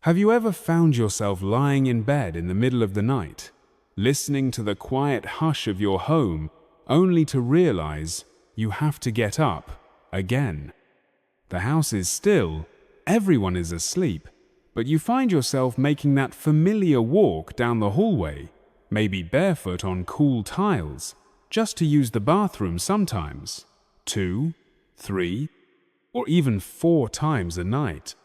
Have you ever found yourself lying in bed in the middle of the night, listening to the quiet hush of your home, only to realize you have to get up again? The house is still, everyone is asleep, but you find yourself making that familiar walk down the hallway, maybe barefoot on cool tiles, just to use the bathroom sometimes, 2, 3, or even 4 times a night.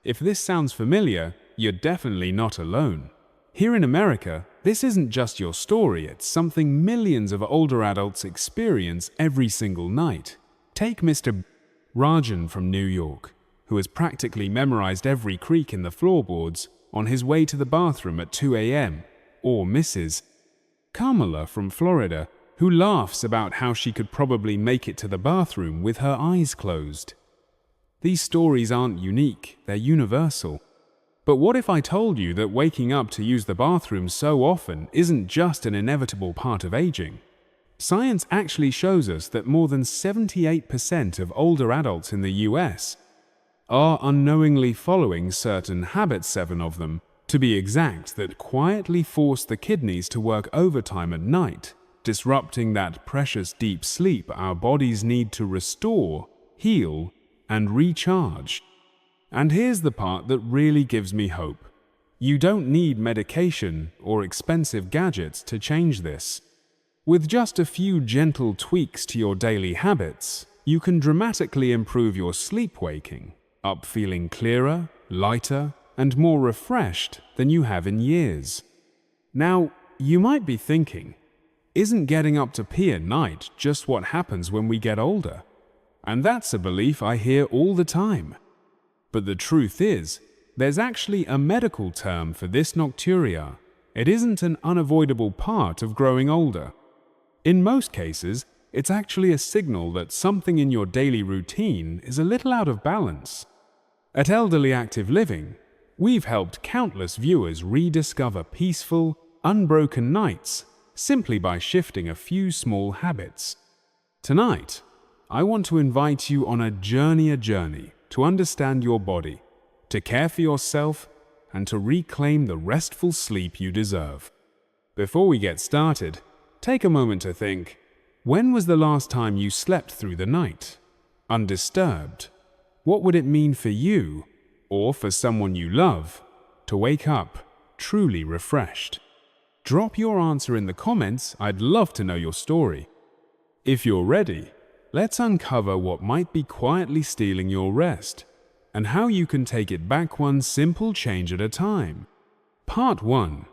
If this sounds familiar, you're definitely not alone. Here in America, this isn't just your story, it's something millions of older adults experience every single night. Take Mr. Rajan from New York, who has practically memorized every creak in the floorboards on his way to the bathroom at 2 a.m., or Mrs. Kamala from Florida, who laughs about how she could probably make it to the bathroom with her eyes closed. These stories aren't unique, they're universal. But what if I told you that waking up to use the bathroom so often isn't just an inevitable part of aging? Science actually shows us that more than 78% of older adults in the US are unknowingly following certain habits, 7 of them, to be exact, that quietly force the kidneys to work overtime at night, disrupting that precious deep sleep our bodies need to restore, heal, and recharge. And here's the part that really gives me hope. You don't need medication or expensive gadgets to change this. With just a few gentle tweaks to your daily habits, you can dramatically improve your sleep-waking, up feeling clearer, lighter, and more refreshed than you have in years. Now, you might be thinking, isn't getting up to pee at night just what happens when we get older? And that's a belief I hear all the time. But the truth is, there's actually a medical term for this nocturia. It isn't an unavoidable part of growing older. In most cases, it's actually a signal that something in your daily routine is a little out of balance. At Elderly Active Living, we've helped countless viewers rediscover peaceful, unbroken nights simply by shifting a few small habits. Tonight, I want to invite you on a journey to understand your body, to care for yourself, and to reclaim the restful sleep you deserve. Before we get started, take a moment to think, when was the last time you slept through the night, undisturbed? What would it mean for you, or for someone you love, to wake up truly refreshed? Drop your answer in the comments, I'd love to know your story. If you're ready, let's uncover what might be quietly stealing your rest, and how you can take it back one simple change at a time. Part 1.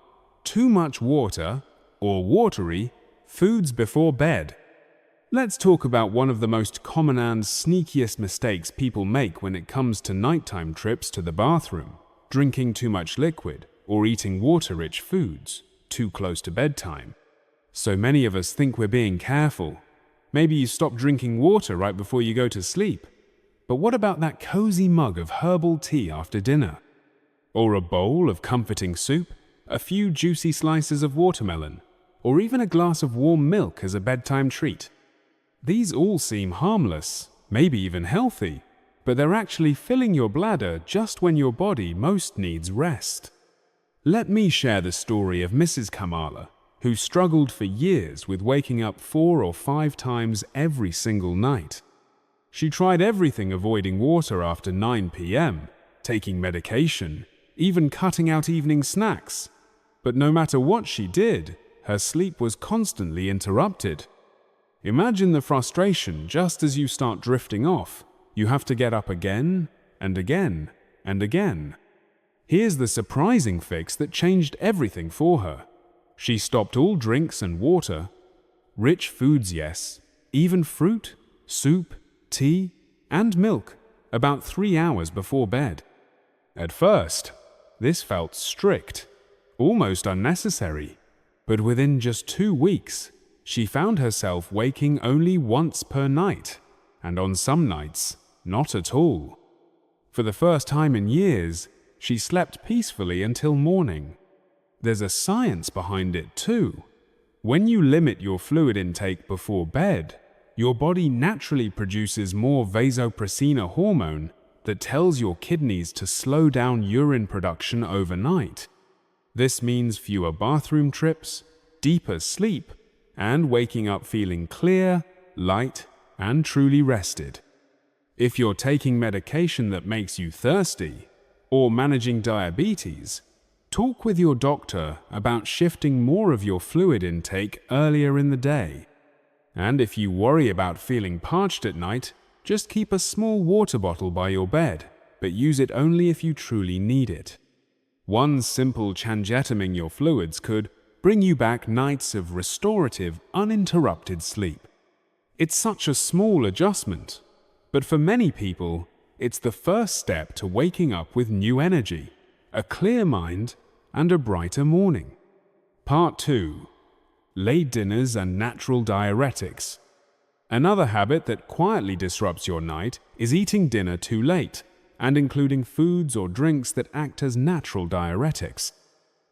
Too much water, or watery, foods before bed. Let's talk about one of the most common and sneakiest mistakes people make when it comes to nighttime trips to the bathroom: drinking too much liquid, or eating water-rich foods too close to bedtime. So many of us think we're being careful. Maybe you stop drinking water right before you go to sleep. But what about that cozy mug of herbal tea after dinner? Or a bowl of comforting soup, a few juicy slices of watermelon, or even a glass of warm milk as a bedtime treat? These all seem harmless, maybe even healthy, but they're actually filling your bladder just when your body most needs rest. Let me share the story of Mrs. Kamala, who struggled for years with waking up 4 or 5 times every single night. She tried everything, avoiding water after 9 p.m., taking medication, even cutting out evening snacks. But no matter what she did, her sleep was constantly interrupted. Imagine the frustration just as you start drifting off. You have to get up again and again and again. Here's the surprising fix that changed everything for her. She stopped all drinks and water. Rich foods, yes, even fruit, soup, tea, and milk, about 3 hours before bed. At first, this felt strict, almost unnecessary, but within just 2 weeks, she found herself waking only once per night, and on some nights, not at all. For the first time in years, she slept peacefully until morning. There's a science behind it too. When you limit your fluid intake before bed, your body naturally produces more vasopressin hormone, that tells your kidneys to slow down urine production overnight. This means fewer bathroom trips, deeper sleep, and waking up feeling clear, light, and truly rested. If you're taking medication that makes you thirsty, or managing diabetes, talk with your doctor about shifting more of your fluid intake earlier in the day. And if you worry about feeling parched at night, just keep a small water bottle by your bed, but use it only if you truly need it. One simple changetaming your fluids could bring you back nights of restorative, uninterrupted sleep. It's such a small adjustment, but for many people, it's the first step to waking up with new energy, a clear mind, and a brighter morning. Part 2. Late dinners and natural diuretics. Another habit that quietly disrupts your night is eating dinner too late and including foods or drinks that act as natural diuretics.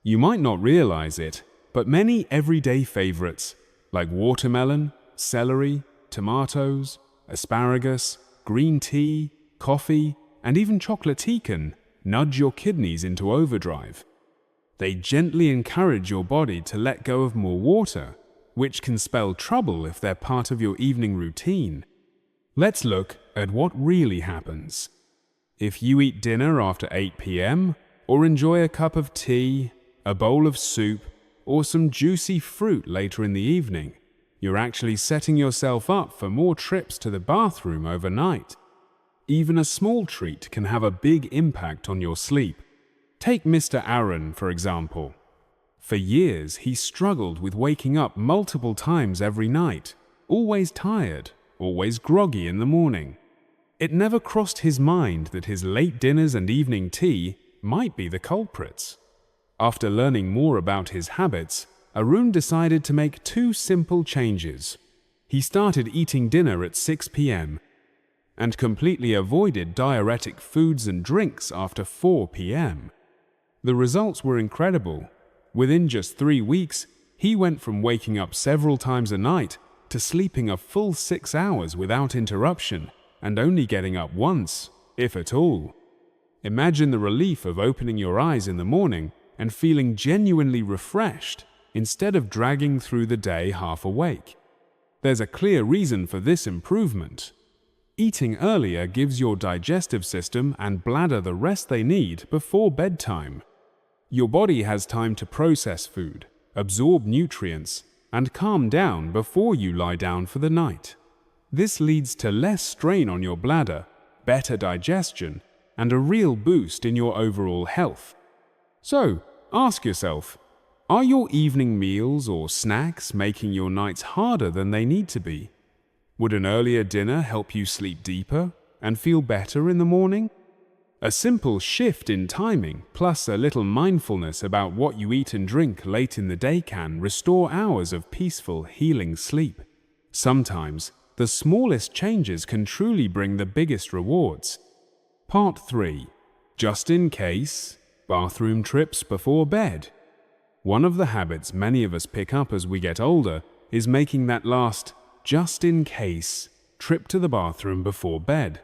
You might not realize it, but many everyday favorites like watermelon, celery, tomatoes, asparagus, green tea, coffee, and even chocolate tea can nudge your kidneys into overdrive. They gently encourage your body to let go of more water, which can spell trouble if they're part of your evening routine. Let's look at what really happens. If you eat dinner after 8 p.m., or enjoy a cup of tea, a bowl of soup, or some juicy fruit later in the evening, you're actually setting yourself up for more trips to the bathroom overnight. Even a small treat can have a big impact on your sleep. Take Mr. Aaron, for example. For years, he struggled with waking up multiple times every night, always tired, always groggy in the morning. It never crossed his mind that his late dinners and evening tea might be the culprits. After learning more about his habits, Arun decided to make 2 simple changes. He started eating dinner at 6 p.m. and completely avoided diuretic foods and drinks after 4 p.m. The results were incredible. Within just 3 weeks, he went from waking up several times a night to sleeping a full 6 hours without interruption and only getting up once, if at all. Imagine the relief of opening your eyes in the morning and feeling genuinely refreshed instead of dragging through the day half awake. There's a clear reason for this improvement. Eating earlier gives your digestive system and bladder the rest they need before bedtime. Your body has time to process food, absorb nutrients, and calm down before you lie down for the night. This leads to less strain on your bladder, better digestion, and a real boost in your overall health. So, ask yourself, are your evening meals or snacks making your nights harder than they need to be? Would an earlier dinner help you sleep deeper and feel better in the morning? A simple shift in timing, plus a little mindfulness about what you eat and drink late in the day can restore hours of peaceful, healing sleep. Sometimes, the smallest changes can truly bring the biggest rewards. Part 3. Just in case, bathroom trips before bed. One of the habits many of us pick up as we get older is making that last, just in case, trip to the bathroom before bed.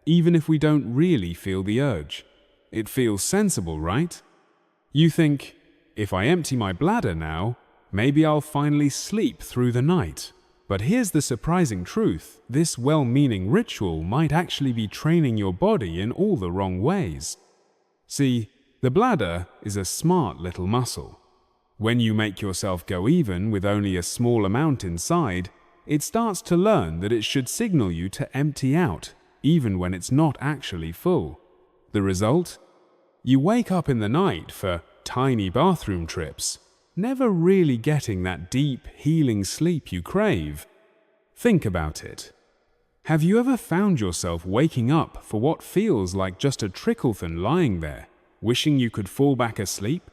Even if we don't really feel the urge. It feels sensible, right? You think, if I empty my bladder now, maybe I'll finally sleep through the night. But here's the surprising truth. This well-meaning ritual might actually be training your body in all the wrong ways. See, the bladder is a smart little muscle. When you make yourself go even with only a small amount inside, it starts to learn that it should signal you to empty out, even when it's not actually full. The result? You wake up in the night for tiny bathroom trips, never really getting that deep, healing sleep you crave. Think about it. Have you ever found yourself waking up for what feels like just a trickle-thin lying there, wishing you could fall back asleep?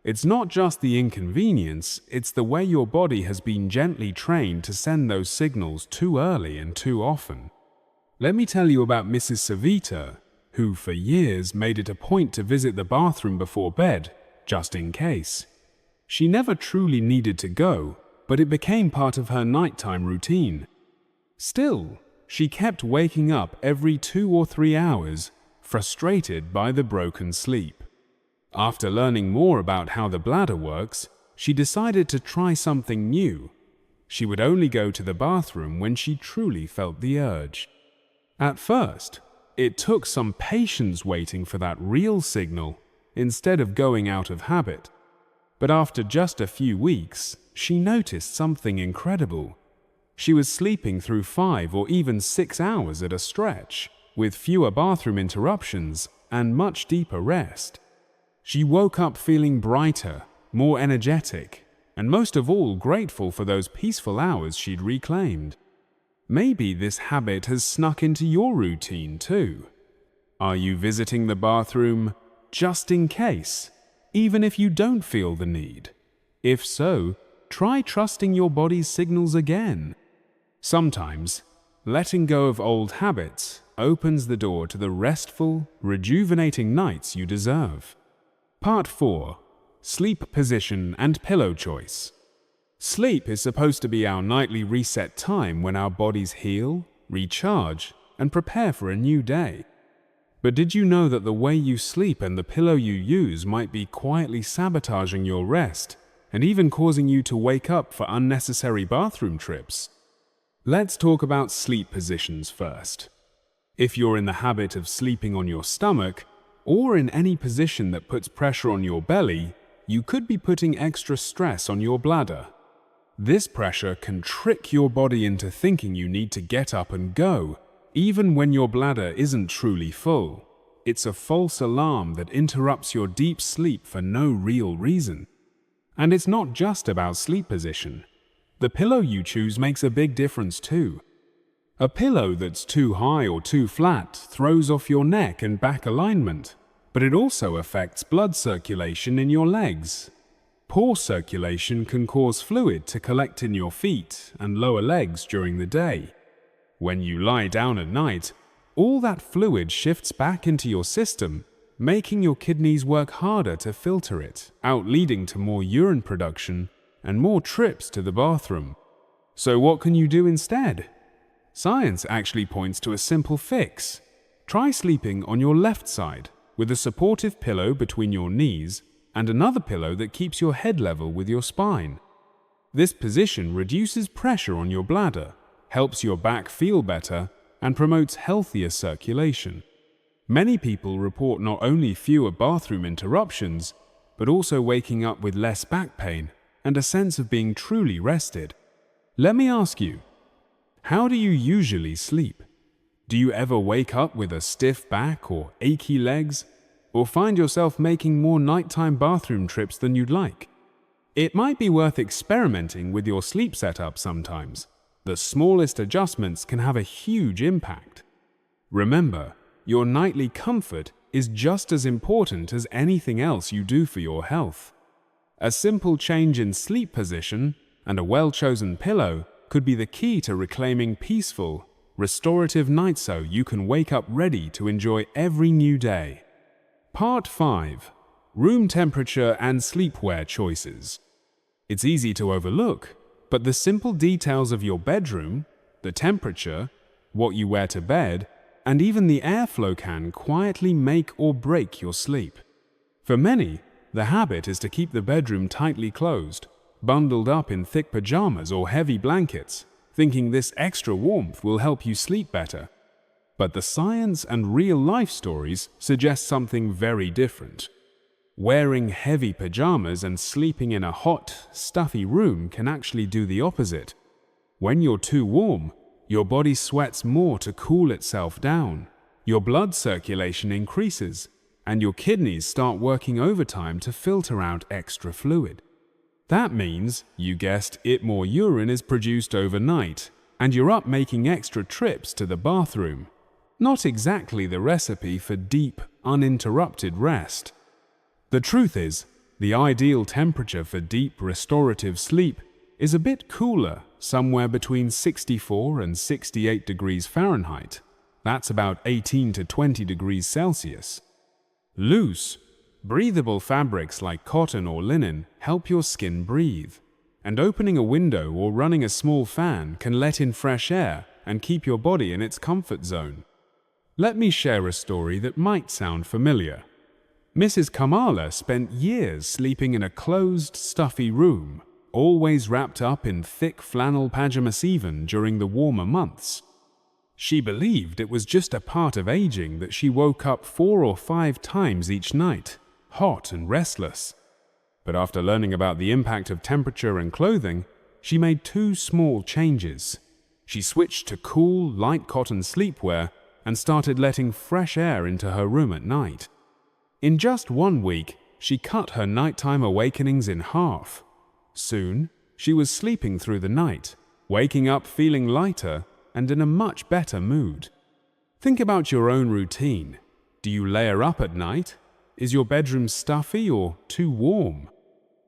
It's not just the inconvenience, it's the way your body has been gently trained to send those signals too early and too often. Let me tell you about Mrs. Savita, who for years made it a point to visit the bathroom before bed, just in case. She never truly needed to go, but it became part of her nighttime routine. Still, she kept waking up every 2 or 3 hours frustrated by the broken sleep. After learning more about how the bladder works, she decided to try something new. She would only go to the bathroom when she truly felt the urge. At first, it took some patience waiting for that real signal instead of going out of habit. But after just a few weeks, she noticed something incredible. She was sleeping through 5 or even 6 hours at a stretch, with fewer bathroom interruptions and much deeper rest. She woke up feeling brighter, more energetic, and most of all grateful for those peaceful hours she'd reclaimed. Maybe this habit has snuck into your routine too. Are you visiting the bathroom just in case, even if you don't feel the need? If so, try trusting your body's signals again. Sometimes, letting go of old habits opens the door to the restful, rejuvenating nights you deserve. Part 4. Sleep position and pillow choice. Sleep is supposed to be our nightly reset time when our bodies heal, recharge, and prepare for a new day. But did you know that the way you sleep and the pillow you use might be quietly sabotaging your rest and even causing you to wake up for unnecessary bathroom trips? Let's talk about sleep positions first. If you're in the habit of sleeping on your stomach, or in any position that puts pressure on your belly, you could be putting extra stress on your bladder. This pressure can trick your body into thinking you need to get up and go, even when your bladder isn't truly full. It's a false alarm that interrupts your deep sleep for no real reason. And it's not just about sleep position. The pillow you choose makes a big difference too. A pillow that's too high or too flat throws off your neck and back alignment, but it also affects blood circulation in your legs. Poor circulation can cause fluid to collect in your feet and lower legs during the day. When you lie down at night, all that fluid shifts back into your system, making your kidneys work harder to filter it out, leading to more urine production and more trips to the bathroom. So what can you do instead? Science actually points to a simple fix. Try sleeping on your left side, with a supportive pillow between your knees and another pillow that keeps your head level with your spine. This position reduces pressure on your bladder, helps your back feel better, and promotes healthier circulation. Many people report not only fewer bathroom interruptions, but also waking up with less back pain and a sense of being truly rested. Let me ask you, how do you usually sleep? Do you ever wake up with a stiff back or achy legs, or find yourself making more nighttime bathroom trips than you'd like? It might be worth experimenting with your sleep setup sometimes. The smallest adjustments can have a huge impact. Remember, your nightly comfort is just as important as anything else you do for your health. A simple change in sleep position and a well-chosen pillow could be the key to reclaiming peaceful, restorative nights so you can wake up ready to enjoy every new day. Part 5. Room temperature and sleepwear choices. It's easy to overlook, but the simple details of your bedroom, the temperature, what you wear to bed, and even the airflow can quietly make or break your sleep. For many, the habit is to keep the bedroom tightly closed, bundled up in thick pajamas or heavy blankets, thinking this extra warmth will help you sleep better. But the science and real-life stories suggest something very different. Wearing heavy pajamas and sleeping in a hot, stuffy room can actually do the opposite. When you're too warm, your body sweats more to cool itself down, your blood circulation increases, and your kidneys start working overtime to filter out extra fluid. That means, you guessed it, more urine is produced overnight, and you're up making extra trips to the bathroom. Not exactly the recipe for deep, uninterrupted rest. The truth is, the ideal temperature for deep, restorative sleep is a bit cooler, somewhere between 64 and 68 degrees Fahrenheit. That's about 18 to 20 degrees Celsius. Loose, breathable fabrics like cotton or linen help your skin breathe, and opening a window or running a small fan can let in fresh air and keep your body in its comfort zone. Let me share a story that might sound familiar. Mrs. Kamala spent years sleeping in a closed, stuffy room, always wrapped up in thick flannel pajamas even during the warmer months. She believed it was just a part of aging that she woke up 4 or 5 times each night, hot and restless. But after learning about the impact of temperature and clothing, she made 2 small changes. She switched to cool, light cotton sleepwear and started letting fresh air into her room at night. In just 1 week, she cut her nighttime awakenings in half. Soon, she was sleeping through the night, waking up feeling lighter and in a much better mood. Think about your own routine. Do you layer up at night? Is your bedroom stuffy or too warm?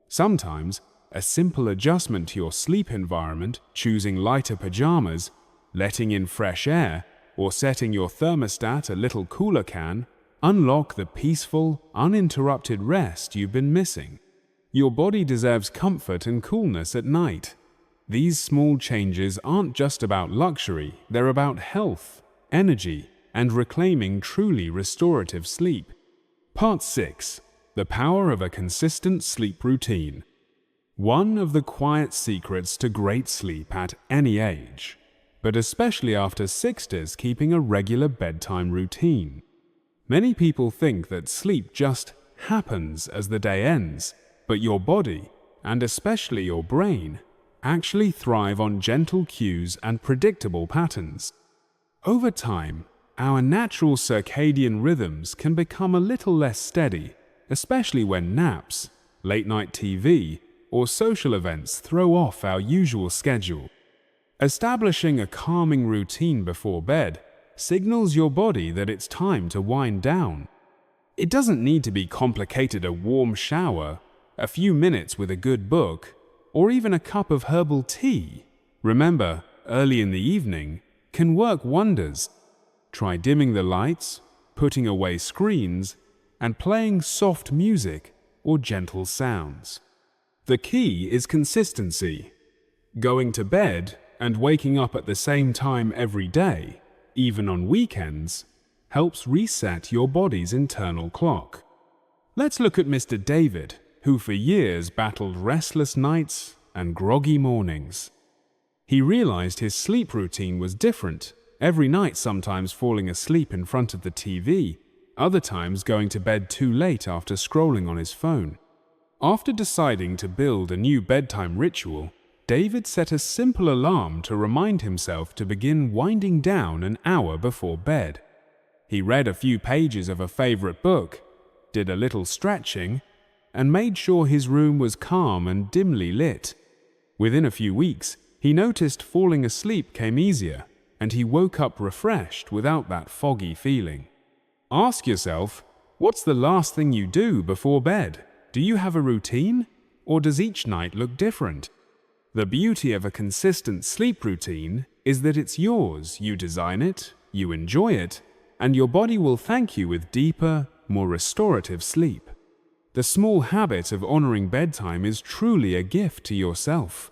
Sometimes, a simple adjustment to your sleep environment, choosing lighter pajamas, letting in fresh air, or setting your thermostat a little cooler can unlock the peaceful, uninterrupted rest you've been missing. Your body deserves comfort and coolness at night. These small changes aren't just about luxury, they're about health, energy, and reclaiming truly restorative sleep. Part 6. The Power of a Consistent Sleep Routine. One of the quiet secrets to great sleep at any age, but especially after 60s, keeping a regular bedtime routine. Many people think that sleep just happens as the day ends, but your body, and especially your brain, actually thrive on gentle cues and predictable patterns. Over time, our natural circadian rhythms can become a little less steady, especially when naps, late-night TV, or social events throw off our usual schedule. Establishing a calming routine before bed signals your body that it's time to wind down. It doesn't need to be complicated: a warm shower, a few minutes with a good book, or even a cup of herbal tea. Remember, early in the evening can work wonders. Try dimming the lights, putting away screens, and playing soft music or gentle sounds. The key is consistency. Going to bed and waking up at the same time every day, even on weekends, helps reset your body's internal clock. Let's look at Mr. David, who for years battled restless nights and groggy mornings. He realized his sleep routine was different, every night sometimes falling asleep in front of the TV, other times going to bed too late after scrolling on his phone. After deciding to build a new bedtime ritual, David set a simple alarm to remind himself to begin winding down an hour before bed. He read a few pages of a favorite book, did a little stretching, and made sure his room was calm and dimly lit. Within a few weeks, he noticed falling asleep came easier, and he woke up refreshed without that foggy feeling. Ask yourself, what's the last thing you do before bed? Do you have a routine, or does each night look different? The beauty of a consistent sleep routine is that it's yours. You design it, you enjoy it, and your body will thank you with deeper, more restorative sleep. The small habit of honoring bedtime is truly a gift to yourself.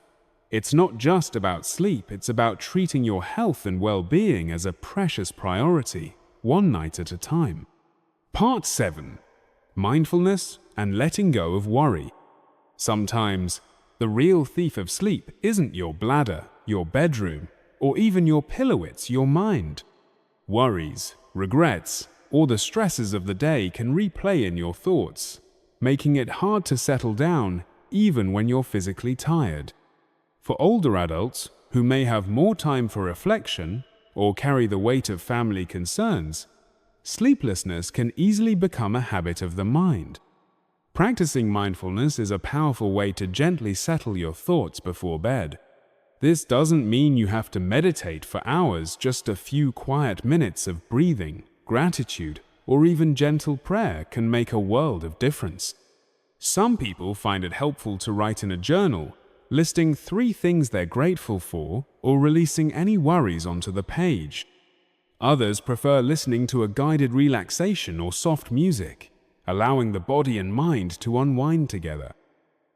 It's not just about sleep, it's about treating your health and well-being as a precious priority, one night at a time. Part 7. Mindfulness and letting go of worry. Sometimes, the real thief of sleep isn't your bladder, your bedroom, or even your pillow, it's your mind. Worries, regrets, or the stresses of the day can replay in your thoughts, making it hard to settle down even when you're physically tired. For older adults who may have more time for reflection or carry the weight of family concerns, sleeplessness can easily become a habit of the mind. Practicing mindfulness is a powerful way to gently settle your thoughts before bed. This doesn't mean you have to meditate for hours, just a few quiet minutes of breathing, gratitude, or even gentle prayer can make a world of difference. Some people find it helpful to write in a journal, listing 3 things they're grateful for or releasing any worries onto the page. Others prefer listening to a guided relaxation or soft music, allowing the body and mind to unwind together.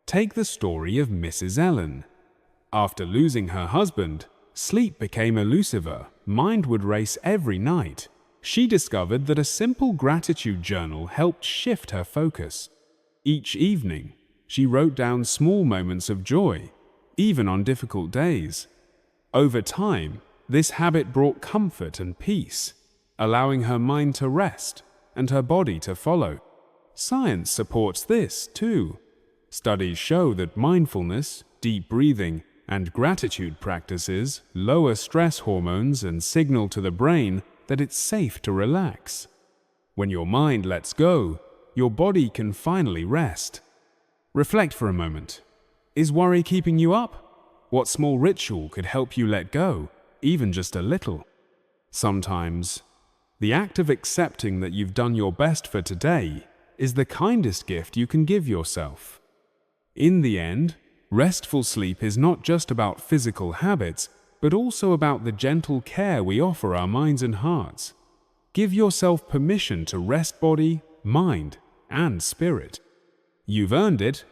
Take the story of Mrs. Ellen. After losing her husband, sleep became elusive. Mind would race every night. She discovered that a simple gratitude journal helped shift her focus. Each evening, she wrote down small moments of joy, even on difficult days. Over time, this habit brought comfort and peace, allowing her mind to rest and her body to follow. Science supports this too. Studies show that mindfulness, deep breathing, and gratitude practices lower stress hormones and signal to the brain that it's safe to relax. When your mind lets go, your body can finally rest. Reflect for a moment. Is worry keeping you up? What small ritual could help you let go, even just a little? Sometimes, the act of accepting that you've done your best for today is the kindest gift you can give yourself. In the end, restful sleep is not just about physical habits, but also about the gentle care we offer our minds and hearts. Give yourself permission to rest body, mind, and spirit. You've earned it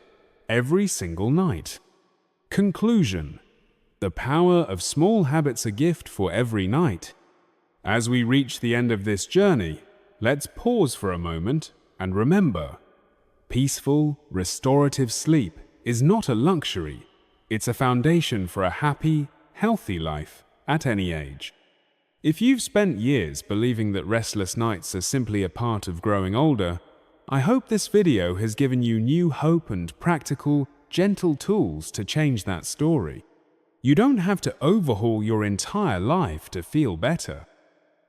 every single night. Conclusion: the power of small habits, a gift for every night. As we reach the end of this journey, let's pause for a moment and remember, peaceful, restorative sleep is not a luxury. It's a foundation for a happy, healthy life at any age. If you've spent years believing that restless nights are simply a part of growing older, I hope this video has given you new hope and practical, gentle tools to change that story. You don't have to overhaul your entire life to feel better.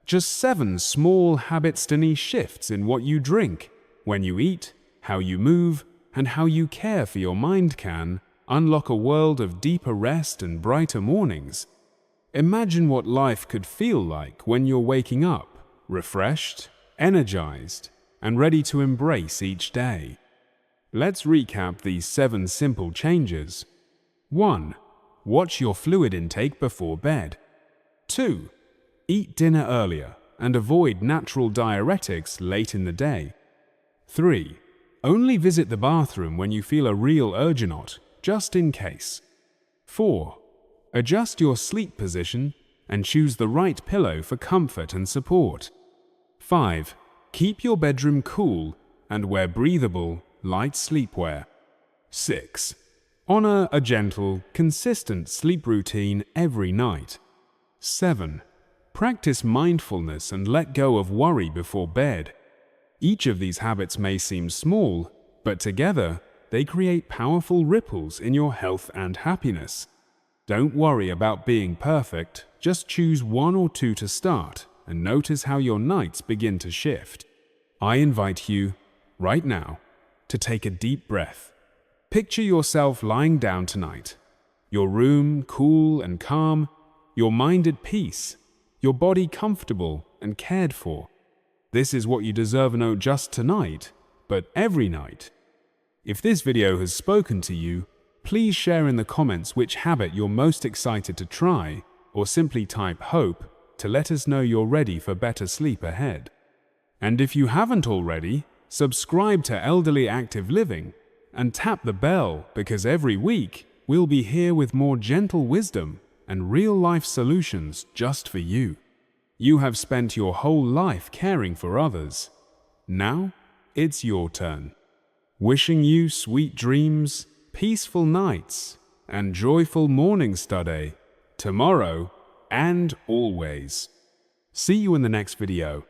Just 7 small habit-tiny shifts in what you drink, when you eat, how you move, and how you care for your mind can unlock a world of deeper rest and brighter mornings. Imagine what life could feel like when you're waking up, refreshed, energized, and ready to embrace each day. Let's recap these 7 simple changes. 1. Watch your fluid intake before bed. 2. Eat dinner earlier and avoid natural diuretics late in the day. 3. Only visit the bathroom when you feel a real urge or not, just in case. 4. Adjust your sleep position and choose the right pillow for comfort and support. 5. Keep your bedroom cool and wear breathable, light sleepwear. 6. Honor a gentle, consistent sleep routine every night. 7. Practice mindfulness and let go of worry before bed. Each of these habits may seem small, but together, they create powerful ripples in your health and happiness. Don't worry about being perfect, just choose 1 or 2 to start and notice how your nights begin to shift. I invite you, right now, to take a deep breath. Picture yourself lying down tonight, your room cool and calm, your mind at peace, your body comfortable and cared for. This is what you deserve not just tonight, but every night. If this video has spoken to you, please share in the comments which habit you're most excited to try, or simply type HOPE to let us know you're ready for better sleep ahead. And if you haven't already, subscribe to Elderly Active Living and tap the bell, because every week we'll be here with more gentle wisdom and real-life solutions just for you. You have spent your whole life caring for others. Now it's your turn. Wishing you sweet dreams, peaceful nights, and joyful mornings today, tomorrow, and always. See you in the next video.